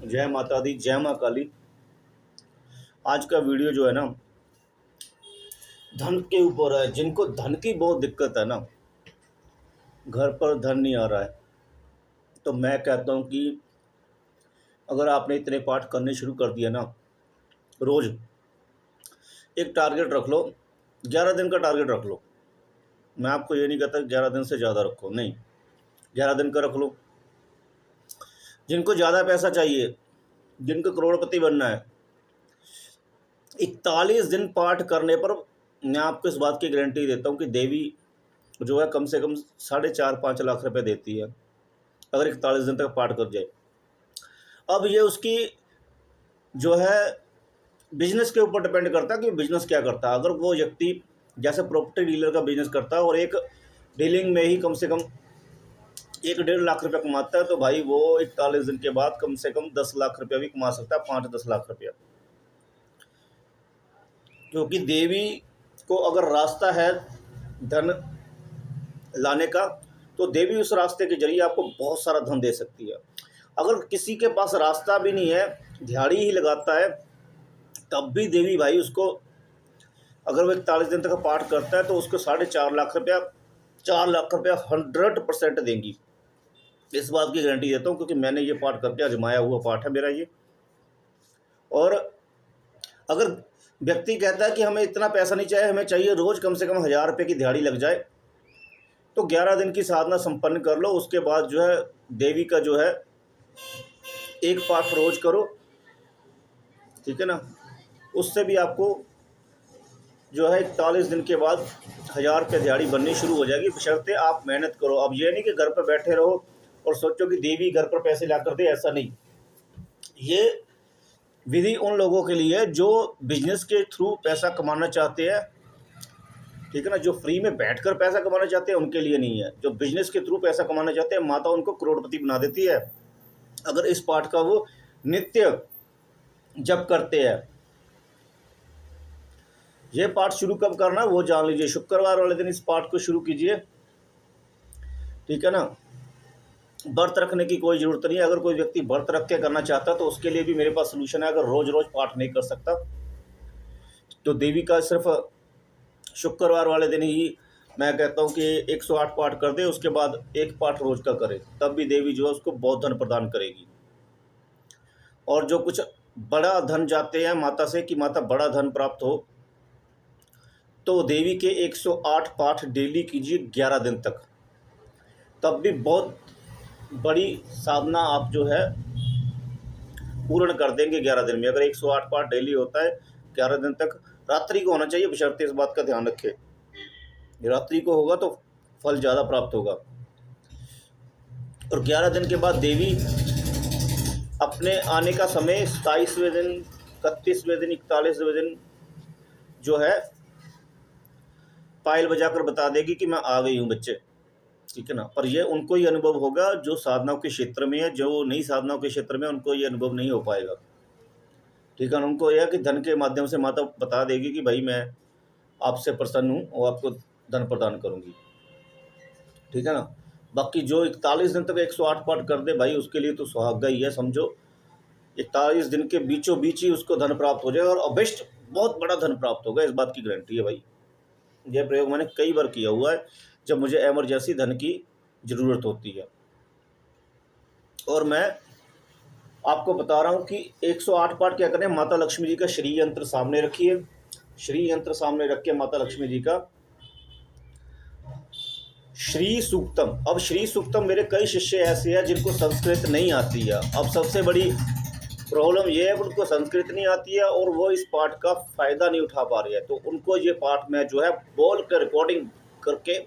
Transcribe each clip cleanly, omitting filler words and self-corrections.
जय माता दी, जय माँ काली। आज का वीडियो जो है ना, धन के ऊपर है। जिनको धन की बहुत दिक्कत है ना, घर पर धन नहीं आ रहा है, तो मैं कहता हूँ कि अगर आपने इतने पाठ करने शुरू कर दिया ना, रोज़ एक टारगेट रख लो। 11 दिन का टारगेट रख लो। मैं आपको ये नहीं कहता 11 दिन से ज़्यादा रखो, नहीं, 11 दिन का रख लो। जिनको ज़्यादा पैसा चाहिए, जिनको करोड़पति बनना है, 41 दिन पाठ करने पर मैं आपको इस बात की गारंटी देता हूँ कि देवी जो है कम से कम 4.5-5 लाख रुपए देती है, अगर 41 दिन तक पाठ कर जाए। अब ये उसकी जो है बिजनेस के ऊपर डिपेंड करता है कि बिजनेस क्या करता है। अगर वो व्यक्ति जैसे प्रॉपर्टी डीलर का बिजनेस करता है और एक डीलिंग में ही कम से कम 1-1.5 लाख रुपया कमाता है, तो भाई वो 41 दिन के बाद कम से कम 10 लाख रुपया भी कमा सकता है, 5-10 लाख रुपया। क्योंकि देवी को अगर रास्ता है धन लाने का, तो देवी उस रास्ते के जरिए आपको बहुत सारा धन दे सकती है। अगर किसी के पास रास्ता भी नहीं है, दिहाड़ी ही लगाता है, तब भी देवी भाई उसको, अगर वो 41 दिन तक पाठ करता है तो उसको 4.5 लाख रुपया, 4 लाख रुपया 100% देंगी। इस बात की गारंटी देता हूँ, क्योंकि मैंने ये पाठ करके आजमाया हुआ पाठ है मेरा ये। और अगर व्यक्ति कहता है कि हमें इतना पैसा नहीं चाहिए, हमें चाहिए रोज़ कम से कम 1000 रुपये की दिहाड़ी लग जाए, तो 11 दिन की साधना संपन्न कर लो। उसके बाद जो है देवी का जो है एक पाठ रोज करो, ठीक है ना। उससे भी आपको जो है 41 दिन के बाद 1000 रुपये दिहाड़ी बननी शुरू हो जाएगी, बशर्ते आप मेहनत करो। अब ये नहीं कि घर पर बैठे रहो और सोचो कि देवी घर पर पैसे ला कर दे, ऐसा नहीं। ये विधि उन लोगों के लिए जो बिजनेस के थ्रू पैसा कमाना चाहते हैं, ठीक है ना। जो फ्री में बैठकर पैसा कमाना चाहते हैं उनके लिए नहीं है। जो बिजनेस के थ्रू पैसा कमाना चाहते हैं, माता उनको करोड़पति बना देती है अगर इस पाठ का वो नित्य जप करते हैं। ये पाठ शुरू कब करना वो जान लीजिए। शुक्रवार वाले दिन इस पाठ को शुरू कीजिए, ठीक है ना। व्रत रखने की कोई ज़रूरत नहीं है। अगर कोई व्यक्ति व्रत रख के करना चाहता है तो उसके लिए भी मेरे पास सोल्यूशन है। अगर रोज़ रोज़ पाठ नहीं कर सकता तो देवी का सिर्फ शुक्रवार वाले दिन ही मैं कहता हूँ कि 108 पाठ कर दे, उसके बाद एक पाठ रोज का करे, तब भी देवी जो है उसको बहुत धन प्रदान करेगी। और जो कुछ बड़ा धन जाते हैं माता से कि माता बड़ा धन प्राप्त हो, तो देवी के 108 पाठ डेली कीजिए 11 दिन तक, तब भी बहुत बड़ी साधना आप जो है पूर्ण कर देंगे 11 दिन में। अगर 108 पाठ डेली होता है 11 दिन तक, रात्रि को होना चाहिए, बशर्ते इस बात का ध्यान रखें, रात्रि को होगा तो फल ज़्यादा प्राप्त होगा। और 11 दिन के बाद देवी अपने आने का समय 27वें दिन, 31वें दिन, 41वें दिन जो है पायल बजाकर बता देगी कि मैं आ गई हूँ बच्चे, ठीक है ना। पर यह उनको ही अनुभव होगा जो साधनाओं के क्षेत्र में है। जो नई साधनाओं के क्षेत्र में उनको ये अनुभव नहीं हो पाएगा, ठीक है ना। उनको यह कि धन के माध्यम से माता बता देगी कि भाई मैं आपसे प्रसन्न हूँ और आपको धन प्रदान करूँगी, ठीक है ना। बाकी जो 41 दिन तक 108 पाठ कर दे भाई, उसके लिए तो सुहागा ही है, समझो। 41 दिन के बीचों बीच ही उसको धन प्राप्त हो जाएगा, और अभिष्ट बहुत बड़ा धन प्राप्त होगा, इस बात की गारंटी है भाई। यह प्रयोग मैंने कई बार किया हुआ है जब मुझे एमरजेंसी धन की ज़रूरत होती है। और मैं आपको बता रहा हूँ कि 108 पाठ क्या करें। माता लक्ष्मी जी का श्री यंत्र सामने रखिए, श्री यंत्र सामने रख के माता लक्ष्मी जी का श्री सूक्तम। अब श्री सूक्तम मेरे कई शिष्य ऐसे हैं जिनको संस्कृत नहीं आती है। अब सबसे बड़ी प्रॉब्लम ये है कि उनको संस्कृत नहीं आती है और वो इस पाठ का फ़ायदा नहीं उठा पा रही है। तो उनको ये पाठ मैं जो है बोल कर रिकॉर्डिंग करके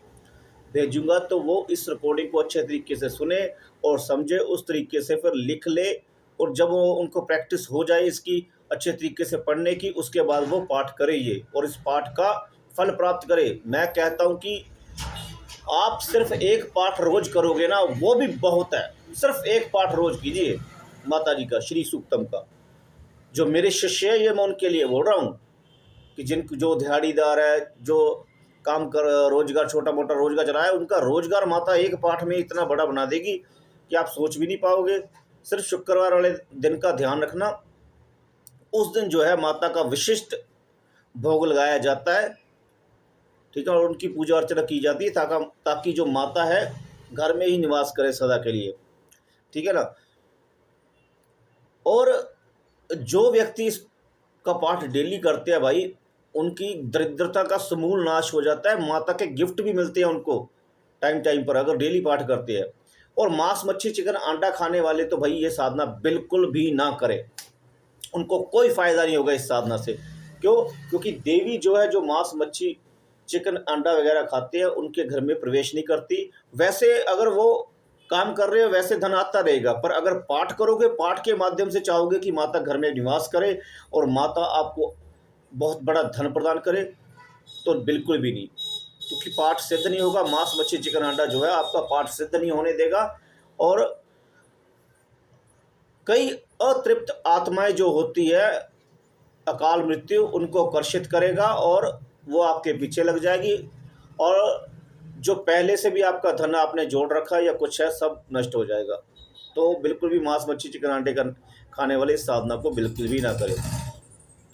भेजूंगा, तो वो इस रिकॉर्डिंग को अच्छे तरीके से सुने और समझे, उस तरीके से फिर लिख ले। और जब वो उनको प्रैक्टिस हो जाए इसकी अच्छे तरीके से पढ़ने की, उसके बाद वो पाठ करे ये, और इस पाठ का फल प्राप्त करे। मैं कहता हूँ कि आप सिर्फ एक पाठ रोज करोगे ना, वो भी बहुत है। सिर्फ एक पाठ रोज कीजिए माता जी का श्री सूक्तम का। जो मेरे शिष्य है, ये मैं उनके लिए बोल रहा हूँ कि जो दिहाड़ीदार है, जो काम कर रोजगार छोटा मोटा रोजगार चला है, उनका रोजगार माता एक पाठ में इतना बड़ा बना देगी कि आप सोच भी नहीं पाओगे। सिर्फ शुक्रवार वाले दिन का ध्यान रखना, उस दिन जो है माता का विशिष्ट भोग लगाया जाता है, ठीक है, और उनकी पूजा अर्चना की जाती है ताकि जो माता है घर में ही निवास करे सदा के लिए, ठीक है ना। और जो व्यक्ति इसका पाठ डेली करते हैं भाई, उनकी दरिद्रता का समूल नाश हो जाता है, माता के गिफ्ट भी मिलते हैं उनको टाइम टाइम पर, अगर डेली पाठ करते हैं। और मांस मच्छी चिकन अंडा खाने वाले तो भाई ये साधना बिल्कुल भी ना करें, उनको कोई फ़ायदा नहीं होगा इस साधना से। क्यों? क्योंकि देवी जो है, जो मांस मच्छी चिकन अंडा वगैरह खाते हैं, उनके घर में प्रवेश नहीं करती। वैसे अगर वो काम कर रहे हो वैसे धन आता रहेगा, पर अगर पाठ करोगे, पाठ के माध्यम से चाहोगे कि माता घर में निवास करे और माता आपको बहुत बड़ा धन प्रदान करे, तो बिल्कुल भी नहीं, क्योंकि पाठ सिद्ध नहीं होगा। मांस मच्छी चिकन अंडा जो है आपका पाठ सिद्ध नहीं होने देगा। और कई अतृप्त आत्माएं जो होती है, अकाल मृत्यु उनको आकर्षित करेगा और वो आपके पीछे लग जाएगी, और जो पहले से भी आपका धन आपने जोड़ रखा है या कुछ है, सब नष्ट हो जाएगा। तो बिल्कुल भी मांस मच्छी चिकन अंडे का खाने वाले इस साधना को बिल्कुल भी ना करें,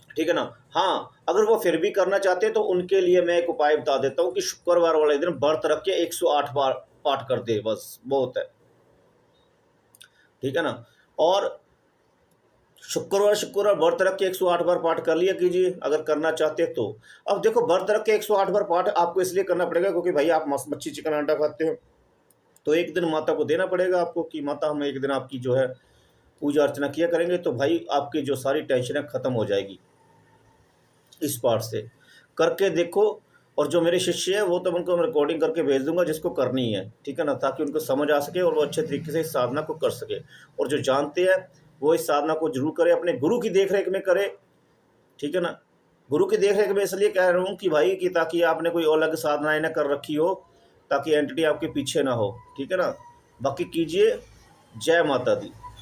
ठीक है ना। हाँ, अगर वो फिर भी करना चाहते हैं तो उनके लिए मैं एक उपाय बता देता हूँ कि शुक्रवार वाले दिन व्रत रख के 108 बार पाठ कर दे, बस बहुत है, ठीक है ना। और शुक्रवार व्रत रख के 108 बार पाठ कर लिया कीजिए अगर करना चाहते हैं तो। अब देखो, व्रत रख के 108 बार पाठ आपको इसलिए करना पड़ेगा क्योंकि भाई आप मच्छी चिकन अंडा खाते हो, तो एक दिन माता को देना पड़ेगा आपको कि माता हम एक दिन आपकी जो है पूजा अर्चना किया करेंगे, तो भाई आपकी जो सारी टेंशनें ख़त्म हो जाएगी इस पाठ से। करके देखो, और जो मेरे शिष्य है वो तो उनको मैं रिकॉर्डिंग करके भेज दूंगा जिसको करनी है, ठीक है ना, ताकि उनको समझ आ सके और वो अच्छे तरीके से इस साधना को कर सके। और जो जानते हैं वो इस साधना को जरूर करें, अपने गुरु की देख रेख में करें, ठीक है ना। गुरु की देख रेख में इसलिए कह रहा हूँ कि भाई कि ताकि आपने कोई अलग साधनाएं ना कर रखी हो, ताकि एंटिटी आपके पीछे ना हो, ठीक है ना। बाकी कीजिए। जय माता दी।